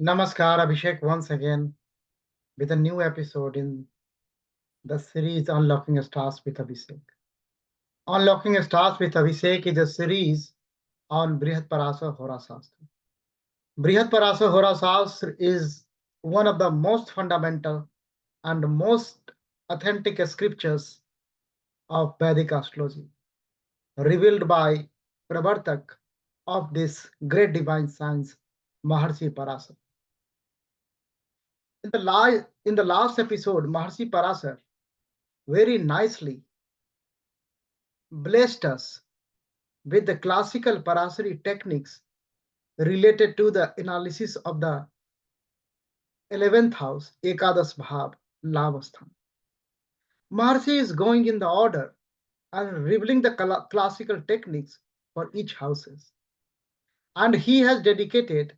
Namaskar, Abhishek, once again with a new episode in the series Unlocking Stars with Abhishek. Unlocking Stars with Abhishek is a series on Brihat Hora Shastra. Brihat Hora Shastra is one of the most fundamental and most authentic scriptures of Vedic astrology, revealed by Pravartak of this great divine science, Maharshi Parashar. In the last episode, Maharshi Parashar very nicely blessed us with the classical Parashari techniques related to the analysis of the 11th house, Ekadas Bhav, Lavasthan. Maharshi is going in the order and revealing the classical techniques for each houses. And he has dedicated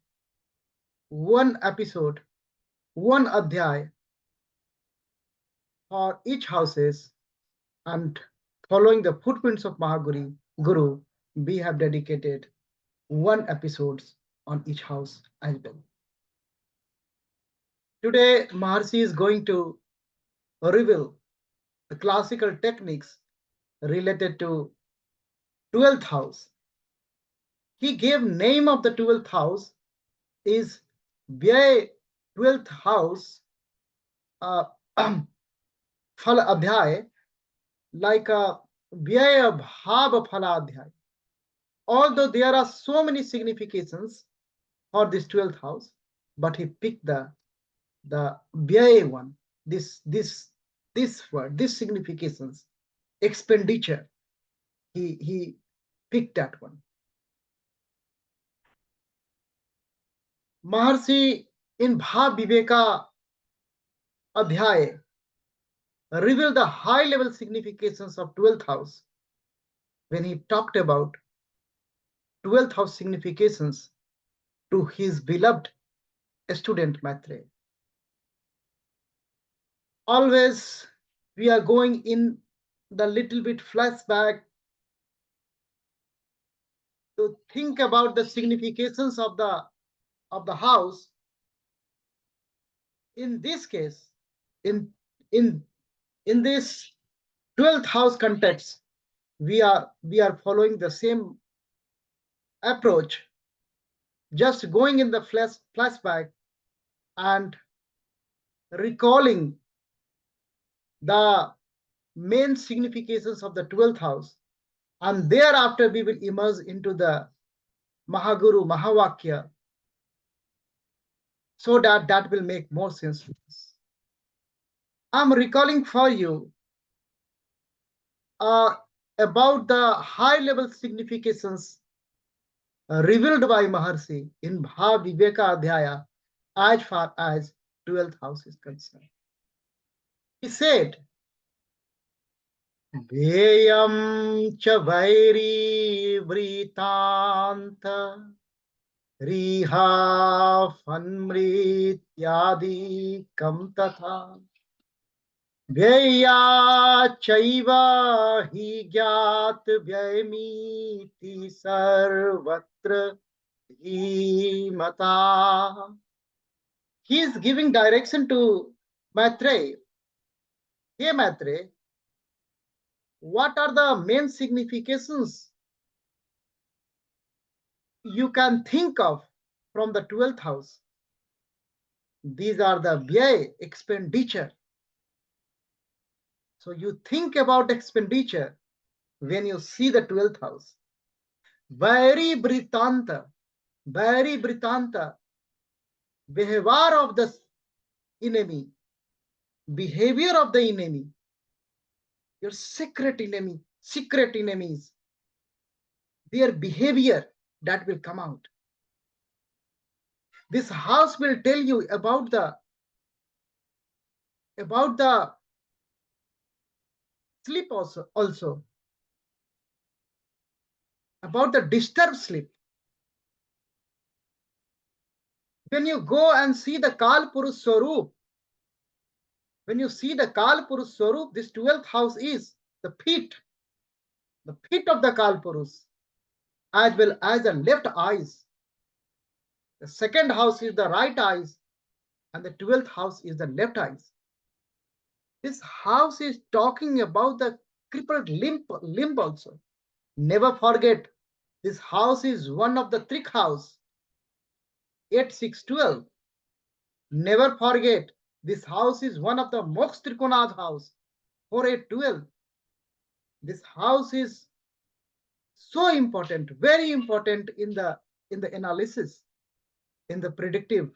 one episode, one adhyay for each houses, and following the footprints of Guru, we have dedicated one episodes on each house as well. Today, Maharshi is going to reveal the classical techniques related to 12th house. He gave name of the 12th house is Vyay 12th house Phala Adhyay, like a Vyay Bhav Phala Adhyay. Although there are so many significations for this 12th house, but he picked the Vyay one, this word, this significations, expenditure. He picked that one. Maharshi in Bhav Viveka Adhyay revealed the high level significations of 12th house when he talked about 12th house significations to his beloved student Maitreya. Always we are going in the little bit flashback to think about the significations of the house. In this case, in this 12th house context, we are following the same approach, just going in the flashback and recalling the main significations of the 12th house, and thereafter we will immerse into the Mahaguru Mahavakya, so that will make more sense to us. I'm recalling for you about the high level significations revealed by Maharshi in Bhav Viveka Adhyaya as far as 12th house is concerned. He said, Vyayam cha vairi vritanta riha fanmrityadi kam tatha Vyaya chaiva hi gyat vyayamiti sarvatra hi mata. He is giving direction to Maitreya. Hey Maitreya, what are the main significations you can think of from the 12th house? These are the Vyay, expenditure. So you think about expenditure when you see the 12th house. Very Britanta, behavior of the enemy, behavior of the enemy, your secret enemies, their behavior that will come out. This house will tell you about the sleep also, about the disturbed sleep. When you go and see the Kal Purush Swarup, when you see the Kal Purush Swarup, this 12th house is the feet of the Kal Purush, as well as the left eyes. The second house is the right eyes, and the 12th house is the left eyes. This house is talking about the crippled limb also. Never forget, this house is one of the trick house, 8, 6, 12. Never forget, this house is one of the Moksha Trikonaj house, 4, 8, 12. This house is so important, very important in the analysis, in the predictive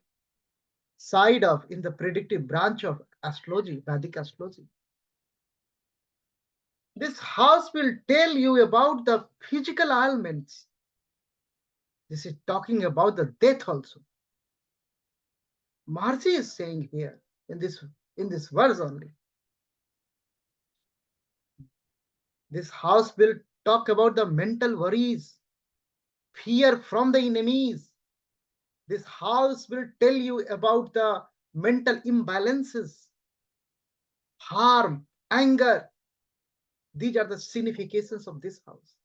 side of, in the predictive branch of astrology, Vedic astrology. This house will tell you about the physical ailments. This is talking about the death also. Maharishi is saying here in this verse only. This house will talk about the mental worries, fear from the enemies. This house will tell you about the mental imbalances, harm, anger. These are the significations of this house.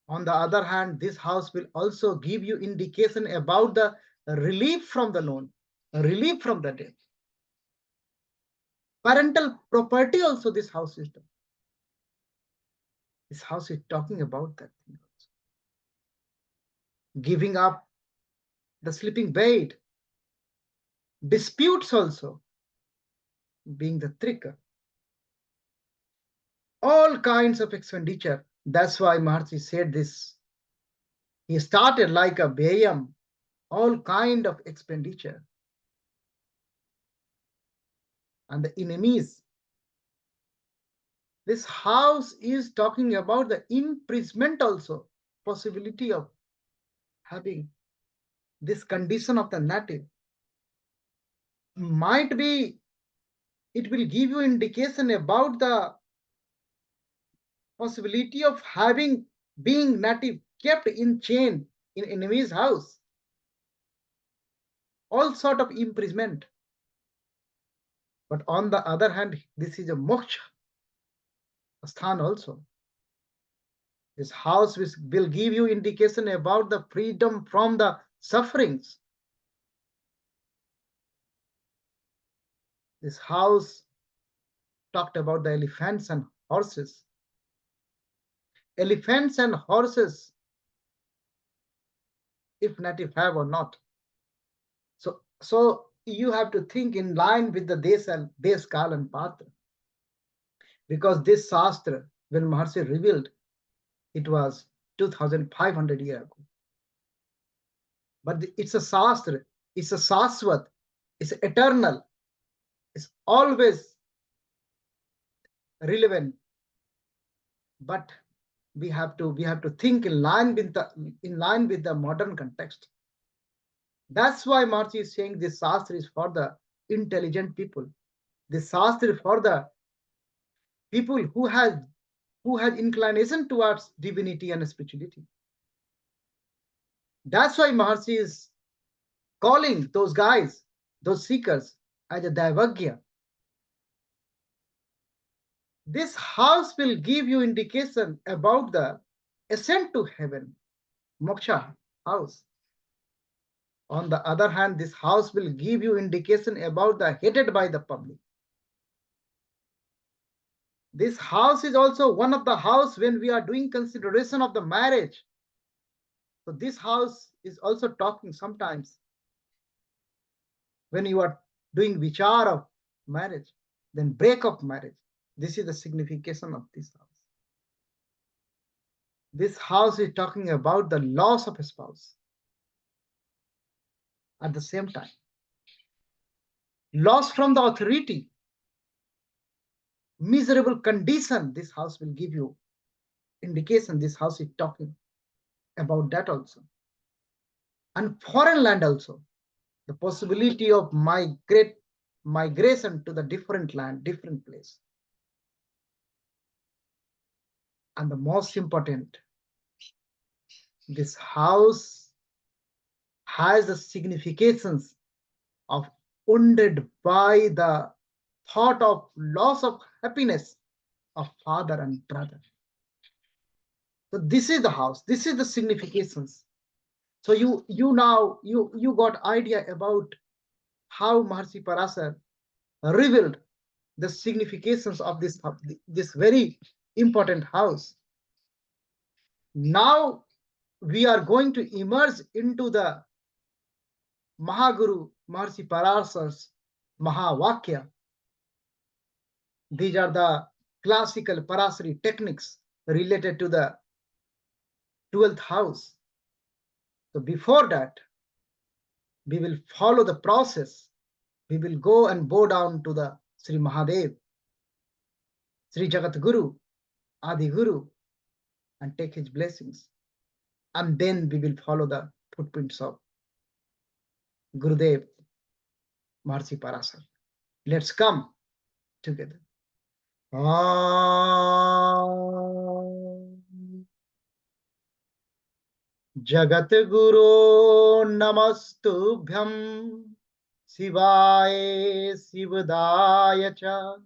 On the other hand, this house will also give you indication about the relief from the known, relief from the death. Parental property also this house is done. This house is talking about that thing also. Giving up the sleeping bed, disputes also being the trigger. All kinds of expenditure. That's why Maharishi said this. He started like a Vyayam, all kind of expenditure. And the enemies. This house is talking about the imprisonment also, possibility of having this condition of the native. Might be, it will give you indication about the possibility of having being native kept in chain in enemy's house. All sort of imprisonment. But on the other hand, this is a moksha sthan also. This house will give you indication about the freedom from the sufferings. This house talked about the elephants and horses. Elephants and horses, if native have or not. So you have to think in line with the Des, Kal and Patra. Because this Shastra, when Maharishi revealed, it was 2,500 years ago. But it's a Shastra, it's a Shaswat, it's eternal, it's always relevant. But we have to think in line with the modern context. That's why Maharishi is saying this Shastra is for the intelligent people. This Shastra is for the people who has inclination towards divinity and spirituality. That's why Maharishi is calling those guys, those seekers, as a Daivagya. This house will give you indication about the ascent to heaven, moksha house. On the other hand, this house will give you indication about the hated by the public. This house is also one of the house when we are doing consideration of the marriage. So this house is also talking sometimes when you are doing vichar of marriage, then break of marriage. This is the signification of this house. This house is talking about the loss of a spouse. At the same time, loss from the authority, miserable condition, this house will give you indication. This house is talking about that also. And foreign land also, the possibility of migration to the different land, different place. And the most important, this house has the significations of wounded by the thought of loss of happiness of father and brother. So this is the house, this is the significations. So you now you got idea about how Maharshi Parasar revealed the significations of this very important house. Now we are going to immerse into the Mahaguru Maharshi Parasar's Mahavakya. These are the classical Parasari techniques related to the 12th house. So before that, we will follow the process. We will go and bow down to the Sri Mahadev, Sri Jagat Guru, Adi Guru, and take his blessings. And then we will follow the footprints of Gurudev, Maharshi Parasar. Let's come together. Jagat Guru Namastubhyam Shivaye Shivadaya Cha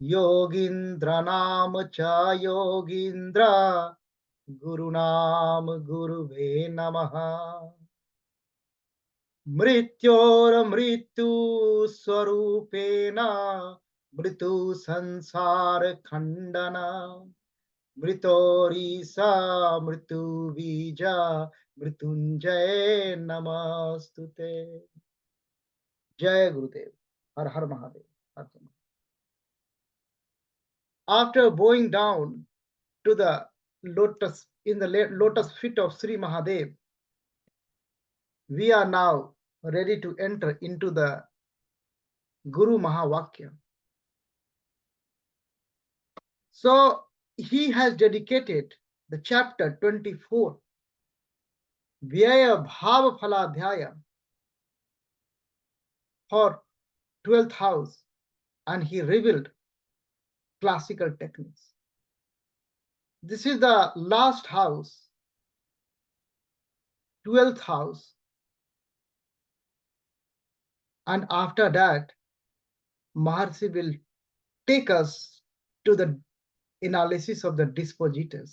Yogindra Nam Cha Yogindra Guru Nam Guruve Namaha Mrityor Mritu Swarupena Mritu Sansar Khandana Mritorisa Mritu Vija Mritunjay Namastute. Jai Gurudev. Har Har Mahadev. After bowing down to the lotus in the lotus feet of Sri Mahadev, we are now ready to enter into the Guru Mahavakya. So he has dedicated the chapter 24, Vyay Bhav Phaladhyaya, for 12th house, and he revealed classical techniques. This is the last house, 12th house, and after that, Maharshi will take us to the analysis of the dispositor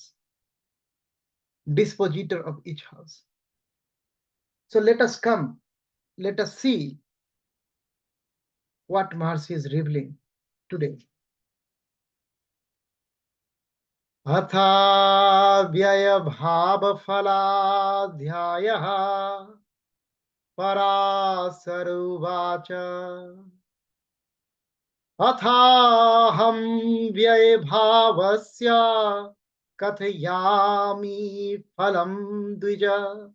of each house. So let us come, let us see what Maharshi is revealing today. Atha Vyay Bhav Phaladhyaya Parasaruvacha Athaham Vyay Bhavasya Kathayami Phalam Dvija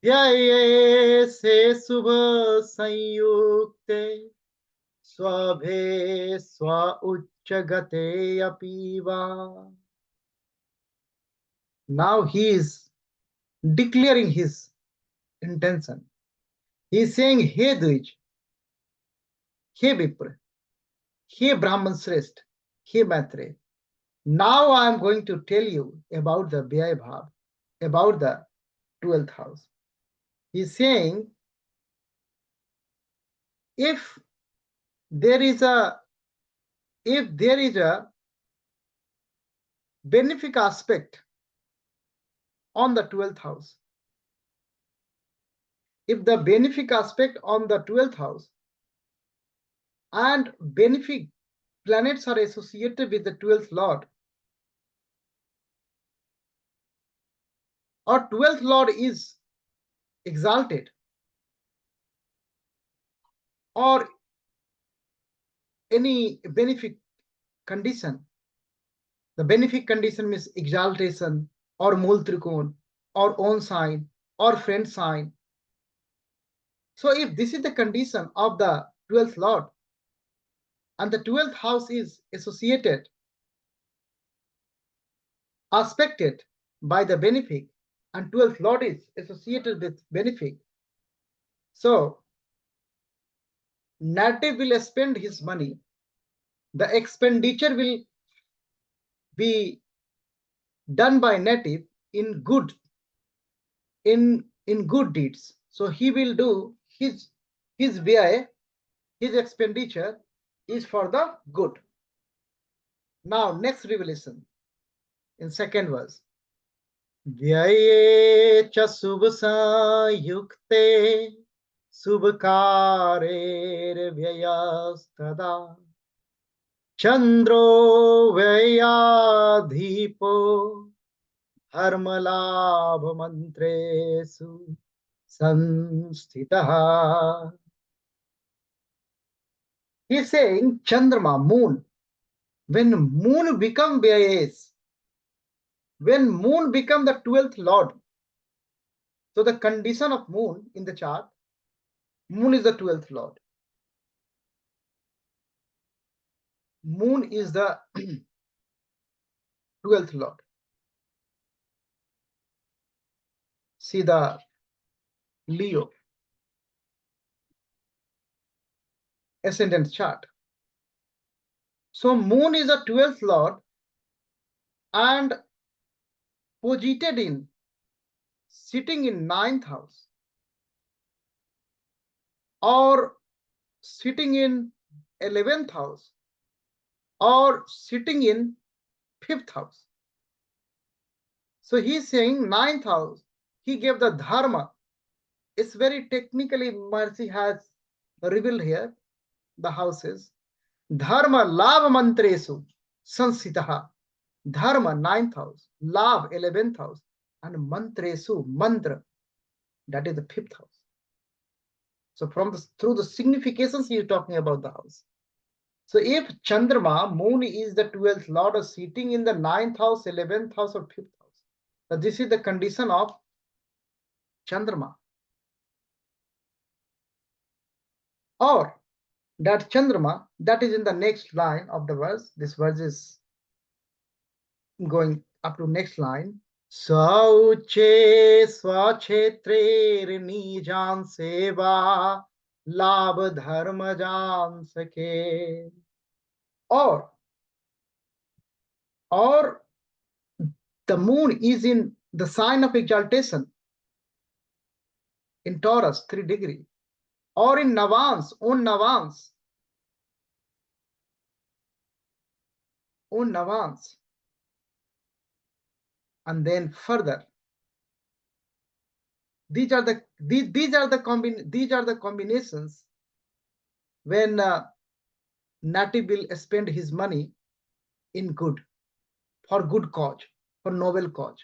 Vyaye Se Subha Sanyukte Swabhe Swa Uchchagate Apiva. Now he is declaring his intention. He is saying, Hey Dvij, Hey Vipra, Hey Brahman Shrest, Hey Maitre. Now I am going to tell you about the Vyay Bhav, about the 12th house. He is saying, if there is a benefic aspect on the 12th house, if the benefic aspect on the 12th house and benefic planets are associated with the 12th Lord, or 12th Lord is exalted, or any benefic condition, the benefic condition means exaltation, or Mool Trikon, or own sign, or friend sign. So if this is the condition of the 12th Lord, and the 12th house is associated, aspected by the benefic, and 12th Lord is associated with benefic, so native will spend his money. The expenditure will be done by native in good deeds. So he will do his vyay, his expenditure is for the good. Now next revelation in second verse. Vyaye cha subh sayukte subhkarer vyayastada chandro vyayadhipo dharmalabh mantresu sanstitaha. He's saying Chandrama, moon. When moon become Vyayes, when moon become the 12th lord, so the condition of moon in the chart, moon is the 12th lord. Moon is the 12th lord. See the Leo ascendant chart. So moon is the 12th lord and posited in, sitting in 9th house or sitting in 11th house or sitting in 5th house. So he's saying 9th house, he gave the dharma. It's very technically Mercy has revealed here the houses. Dharma lav mantresu sansitaha. Dharma 9th house, lav 11th house, and mantresu mantra, that is the 5th house. So through the significations he is talking about the house. So if Chandrama, moon is the 12th lord or sitting in the 9th house, 11th house, or 5th house, so this is the condition of Chandrama. Or that Chandrama, that is in the next line of the verse. This verse is going up to next line. Sauche swachetre nijan seva labh dharma jan sake. Or the moon is in the sign of exaltation in Taurus 3 degree, or in Navans, on Navans, and then further. These are the combinations when native will spend his money in good, for good cause, for noble cause.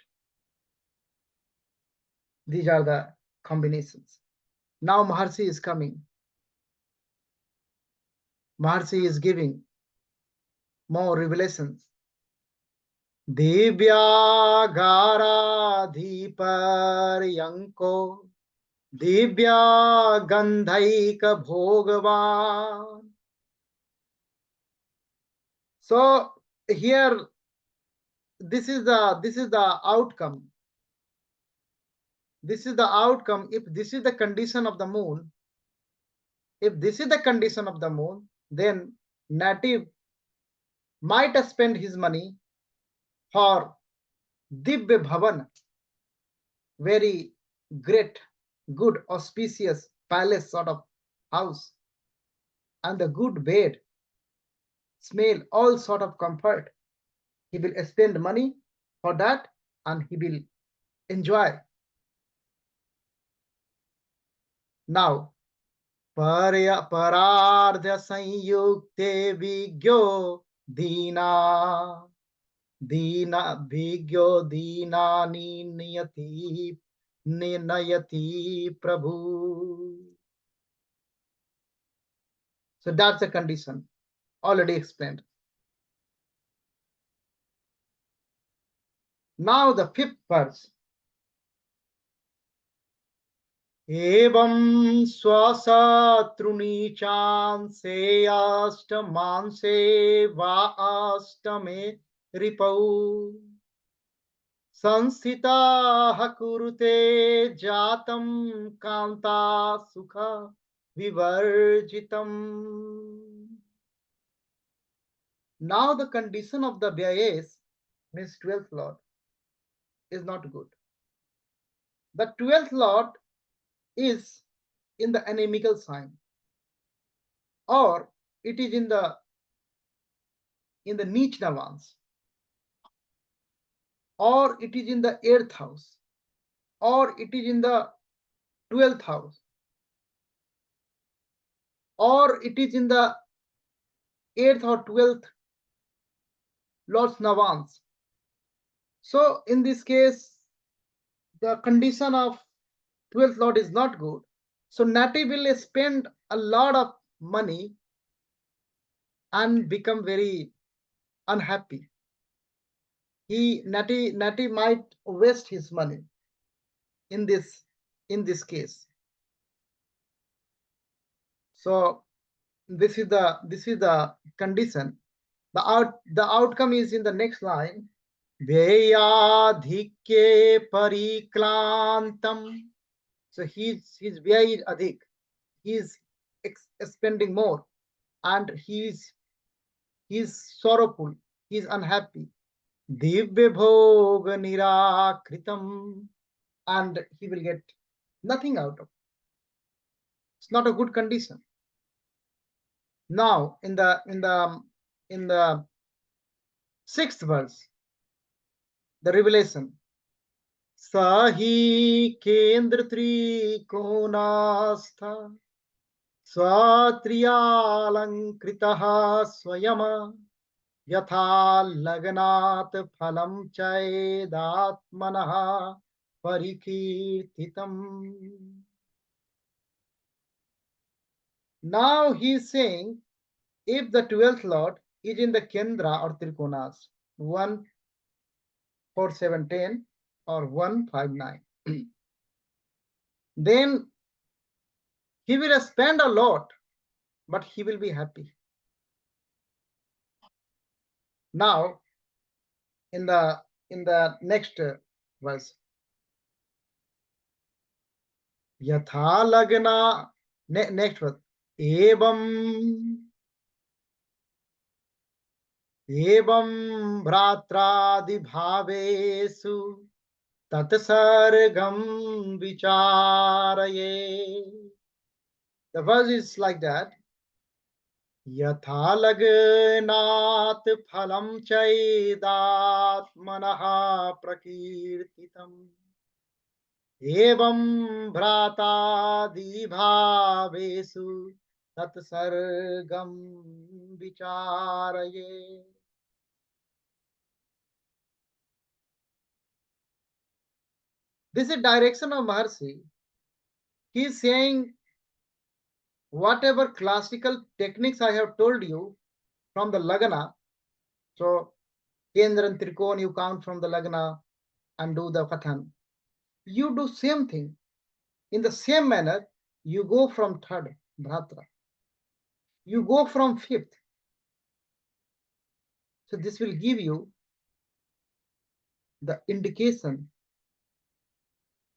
These are the combinations. Now Maharshi is coming. Maharshi is giving more revelations. Divyagarādhiparyanko Divya Gandhaika Bhogavān. So here, this is the outcome. This is the outcome. If this is the condition of the moon, then native might spend his money for Divya Bhavan, very great, good, auspicious palace sort of house, and the good bed, smell, all sort of comfort. He will spend money for that and he will enjoy. Now, parardha sanyukte vigyo dina vigyo dina nayati prabhu. So that's the condition already explained. Now the 5th verse. Evam swasatrunichan se ashtaman se va ashtame ripau sansita kurute jatam kanta sukha vivarjitam. Now the condition of the Vyayes, means 12th lord, is not good. The 12th lord is in the anemical sign, or it is in the Neech Navans. or it is in the 8th house, or it is in the 12th house, or it is in the 8th or 12th Lord's Navans. So in this case, the condition of 12th Lord is not good. So Nati will spend a lot of money and become very unhappy. Nati might waste his money in this case. So this is the condition. The outcome is in the next line. Vyayadhikye pariklantam. So his vyay is adhik. He is spending more, and he's sorrowful. He's unhappy. Divya bhoga nirakritam, and he will get nothing out of it. It's not a good condition. Now in the 6th verse, the revelation. Sahi kendra trikonastha swatriyalankritaha swayama yatha lagnat phalam chaidatmanaha parikirtitam. Now he is saying, if the 12th Lord is in the Kendra or Trikonas, 1, 4, 7, 10 or 1, 5, 9, then he will spend a lot, but he will be happy. Now, in the next verse, Yatha Lagna, next verse, Evam Bhratradi Bhavesu Tatsargam Vicharaye. The verse is like that. Yatha lagnat phalam chaidatmanaha prakirtitam evam bhrata dibhavesu tatsargam vicharaye. This is direction of Maharshi. He is saying, whatever classical techniques I have told you from the Lagna, so Kendra and Trikon, you count from the Lagna and do the Kathan. You do same thing. In the same manner, you go from 3rd, Bhratra. You go from 5th. So this will give you the indication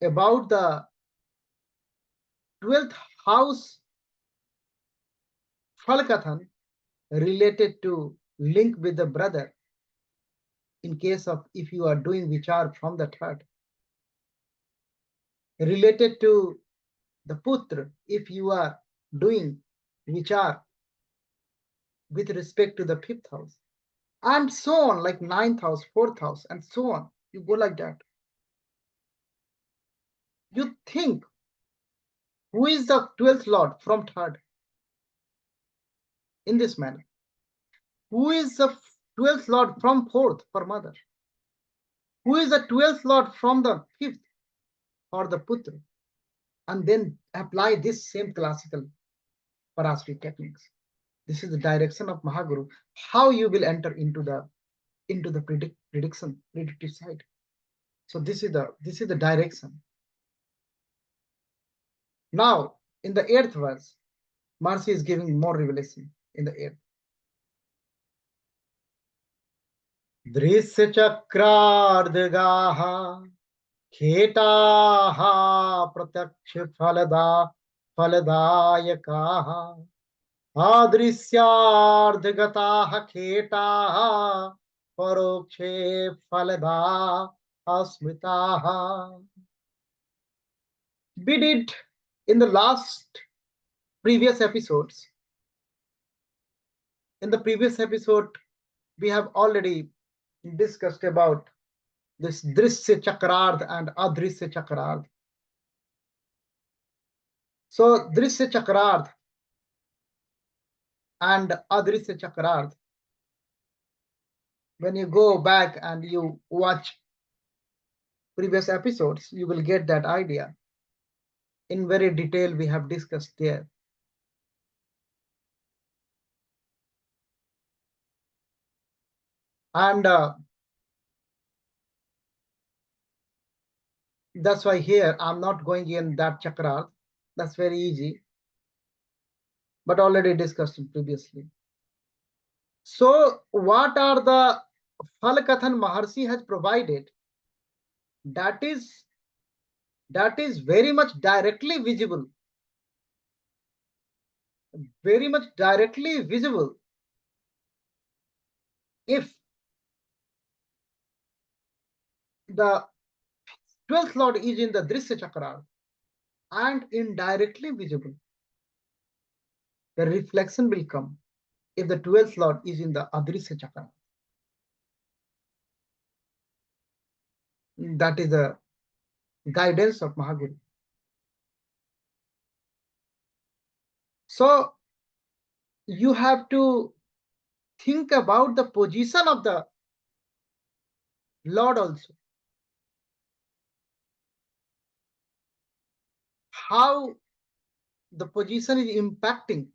about the 12th house Phalakathan related to link with the brother in case of if you are doing vichar from the 3rd. Related to the putra if you are doing vichar with respect to the 5th house. And so on, like 9th house, 4th house, and so on. You go like that. You think, who is the 12th Lord from 3rd? In this manner. Who is the 12th Lord from 4th for mother? Who is the 12th Lord from the 5th for the putra? And then apply this same classical Parashara techniques. This is the direction of Mahaguru, how you will enter into the predictive side. So this is the direction. Now, in the 8th verse, Maharshi is giving more revelation in the 8th. Drisya chakrardgaha khetaha pratyaksh faladayakaha adrisyardgataha khetaha parokshe falada asmitaha. We did in the previous episodes. In the previous episode, we have already discussed about this Drishya Chakrarth and Adrishya Chakrarth. So Drishya Chakrarth and Adrishya Chakrarth, when you go back and you watch previous episodes, you will get that idea. In very detail, we have discussed there. And that's why here I'm not going in that Chakrarth. That's very easy, but already discussed previously. So what are the Phalakathan Maharshi has provided? That is very much directly visible. Very much directly visible. If the 12th Lord is in the Drishya Chakra and indirectly visible, the reflection will come if the 12th Lord is in the Adrishya Chakra. That is the guidance of Mahaguru. So you have to think about the position of the Lord also. How the position is impacting,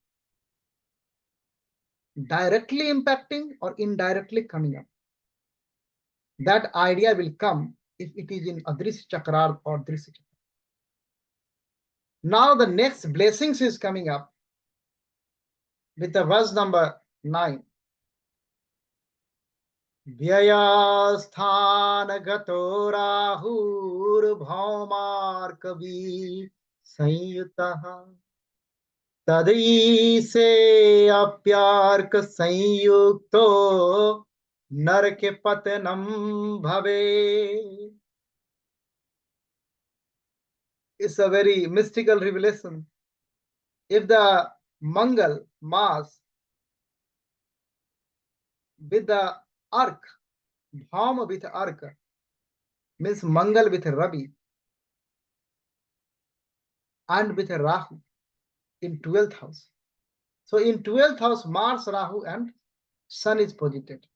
directly impacting or indirectly coming up. That idea will come if it is in Adrishya Chakra or Drishya Chakra. Now the next blessings is coming up with the verse number 9. Vyayasthanagato rahur bhaumarkavi sanyutaha tadise apyark sanyukto narke patanam bhave. It's a very mystical revelation. If the Mangal Mars with the arc, Bhauma with arc, means Mangal with Ravi and with Rahu in 12th house. So in 12th house, Mars, Rahu and Sun is posited.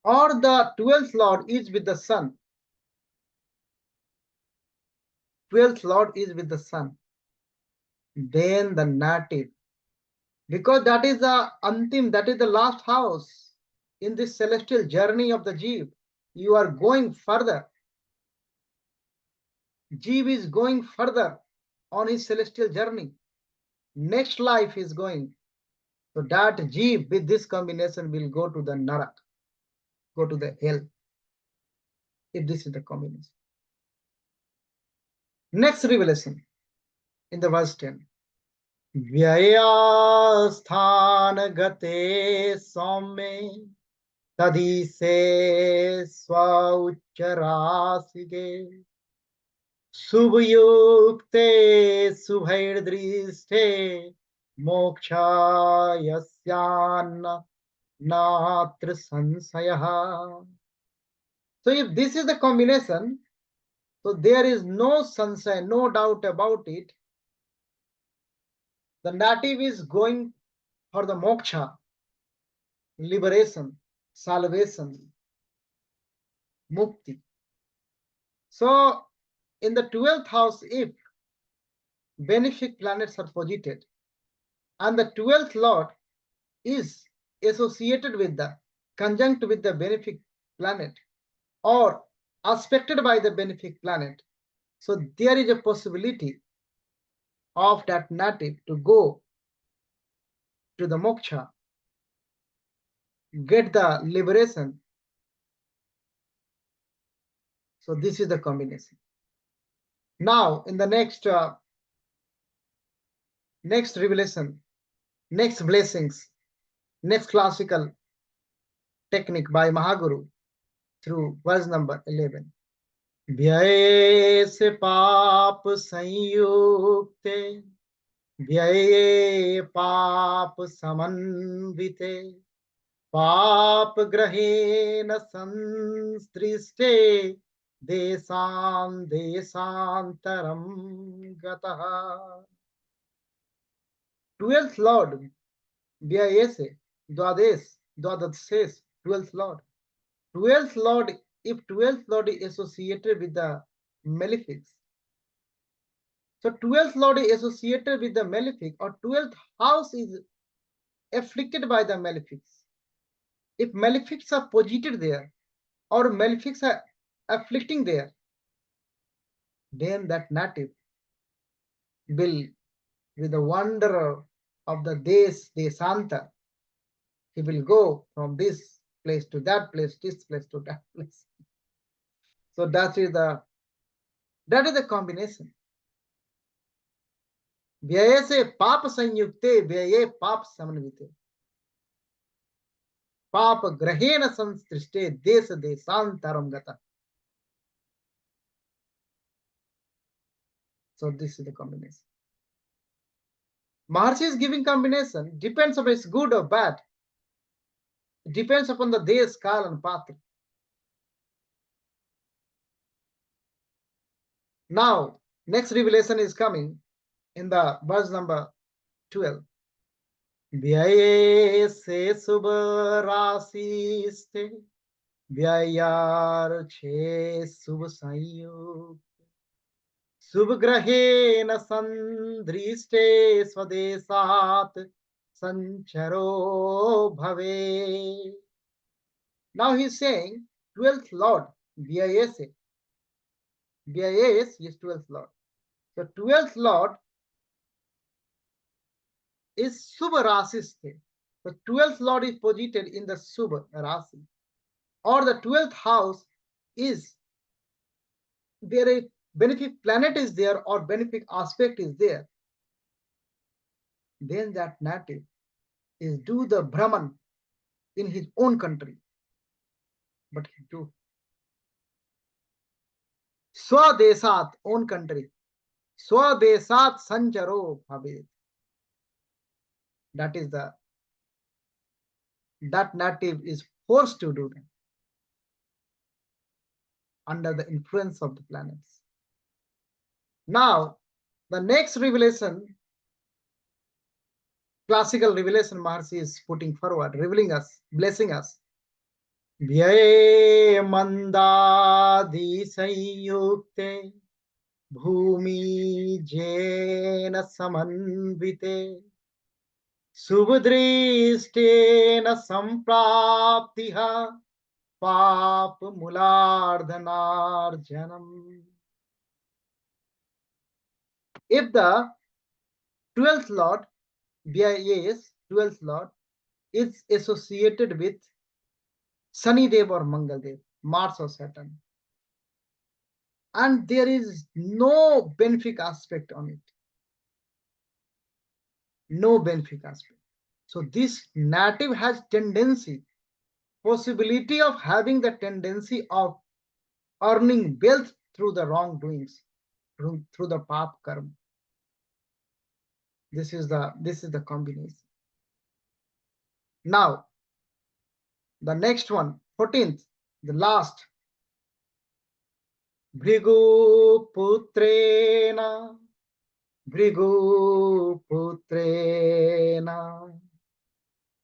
Or the 12th Lord is with the Sun. 12th Lord is with the Sun. Then the native. Because that is the Antim, that is the last house in this celestial journey of the Jeev. You are going further. Jeev is going further on his celestial journey. Next life is going. So that Jeev with this combination will go to the Narak, go to the hell, if this is the combination. Next revelation in the verse 10. Vyayasthan gate somme tadise swaucharasige subhyukte subhairdriste moksha yasyan natra sansayah. So if this is the combination, so there is no sunshine, no doubt about it. The native is going for the moksha, liberation, salvation, mukti. So in the 12th house, if benefic planets are posited and the 12th Lord is associated with the, conjunct with the benefic planet or aspected by the benefic planet, so there is a possibility of that native to go to the moksha, get the liberation. So this is the combination. Now in the next revelation, next blessings, next classical technique by Mahaguru through verse number 11. Vyay se paap sanyukte vyay paap samanvite Papgrahena sanstriste desantaram gataha. 12th Lord, Vyay Bhav says 12th Lord. 12th Lord, if 12th Lord is associated with the malefics, so 12th Lord is associated with the malefic, or 12th house is afflicted by the malefics. If malefics are posited there, or malefics are afflicting there, then that native will, with the wanderer of the Desanta, he will go from this place to that place, this place to that place. So that is the combination. व्यय से पाप संयुक्ते व्यये पाप समन्विते पाप ग्रहेण संसृष्टे देश देशांतरम गता. So this is the combination. Maharshi is giving combination, depends on it's good or bad. It depends upon the desh, kal and patra. Now, next revelation is coming in the verse number 12. व्यये से शुभ राशि स्थे व्ययार छे शुभ संयोग शुभ ग्रहेण संदृष्टे स्वदेशात संचरो भवे. Now he is saying 12th Lord, Vyayes is 12th Lord. So 12th Lord is Subha Rasiste. The 12th Lord is posited in the Subha Rasi. Or the 12th house is there, a benefic planet is there or benefic aspect is there. Then that native is do the Brahman in his own country. But he do Swadesat, own country. Swadesat Sancharo Bhavet. That is that native is forced to do that under the influence of the planets. Now, the next revelation, classical revelation, Maharshi is putting forward, revealing us, blessing us. Vyay mandadi sanyukte bhumi jena samanvite subdrishtena sampraptiha pap mulardhanarjanam. If the 12th Lord, Vyayes, 12th Lord, is associated with Sunny Dev or Mangal Dev, Mars or Saturn, and there is no benefic aspect on it, no benefic aspect. So this native has tendency, possibility of having the tendency of earning wealth through the wrongdoings, through the pap karma. This is the combination. Now, the next one, 14th, the last. Bhrigu putrena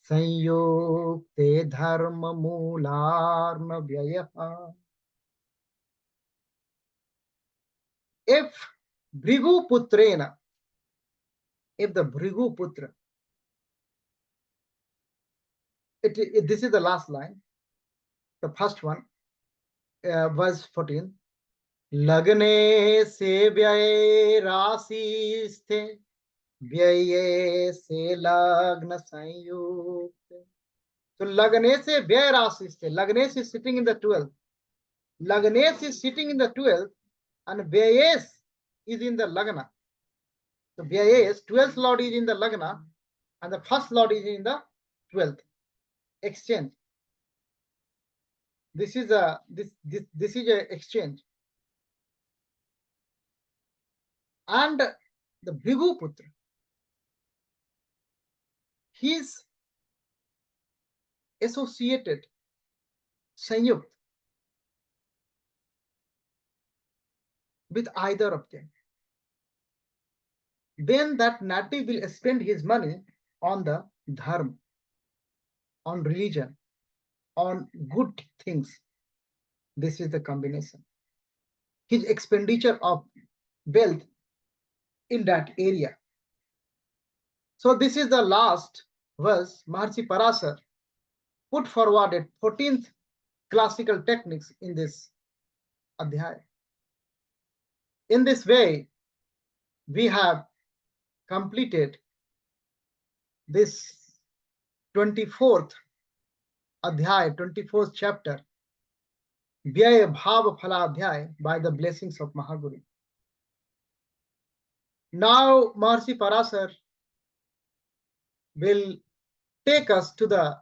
संयुक्ते धर्म मूलार्न व्ययः. If Bhrigu putrena, if the Bhrigu putra, this is the last line, the first one, verse 14. लग्ने से व्यय राशि स्थे व्यय से लग्न संयुक्त. So लग्ने से व्यय राशि स्थे, लग्नेश is sitting in the 12th. Lagnesh is sitting in the 12th and Vyayes is in the Lagna. So Vyayes, 12th Lord is in the Lagna and the first Lord is in the 12th. Exchange. This is a exchange. And the Bhrigu Putra, his associated, sanyukt, with either of them, then that native will spend his money on the dharma, on religion, on good things. This is the combination. His expenditure of wealth in that area. So this is the last verse. Maharshi Parashar put forward 14th classical techniques in this adhyaya. In this way, we have completed this 24th adhyaya, 24th chapter, Vyay Bhav Phaladhyaya, by the blessings of Mahaguru. Now Maharshi Parashar will take us to the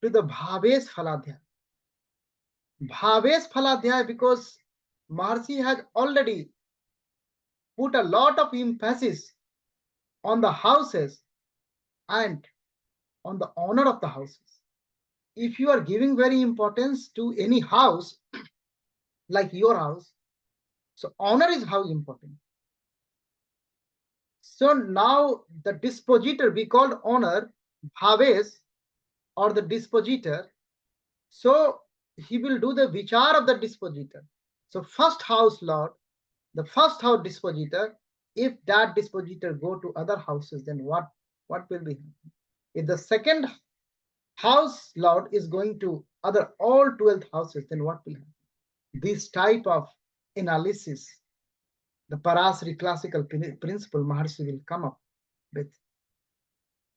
Bhavesh Phaladhyaya. Bhavesh Phaladhyaya, because Maharshi has already put a lot of emphasis on the houses and on the honor of the houses. If you are giving very importance to any house, like your house, so honor is how important. So now the dispositor, we called honor Bhavesh, or the dispositor. So he will do the vichar of the dispositor. So first house lord, the first house dispositor, if that dispositor go to other houses, then what will be happening? If the second house lord is going to all 12 houses, then what will happen? This type of analysis, the Parashari classical principle, Maharshi will come up with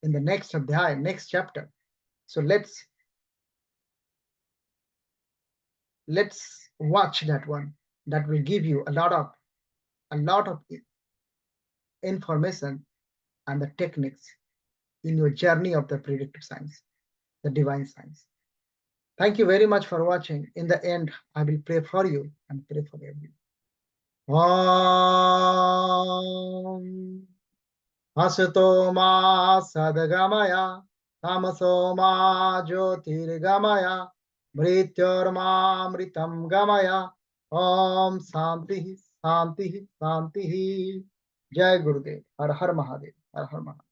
in the next adhyaya, next chapter. So let's watch that one. That will give you a lot of information and the techniques in your journey of the predictive science, the divine science. Thank you very much for watching. In the end, I will pray for you and pray for everyone. Om Asato ma sadgamaya, tamaso ma jyotirgamaya, mrityorma mritam gamaya. Om Shanti Shanti Shanti. Jai Gurudev. Har Har Mahadev. Har Har Mahadev.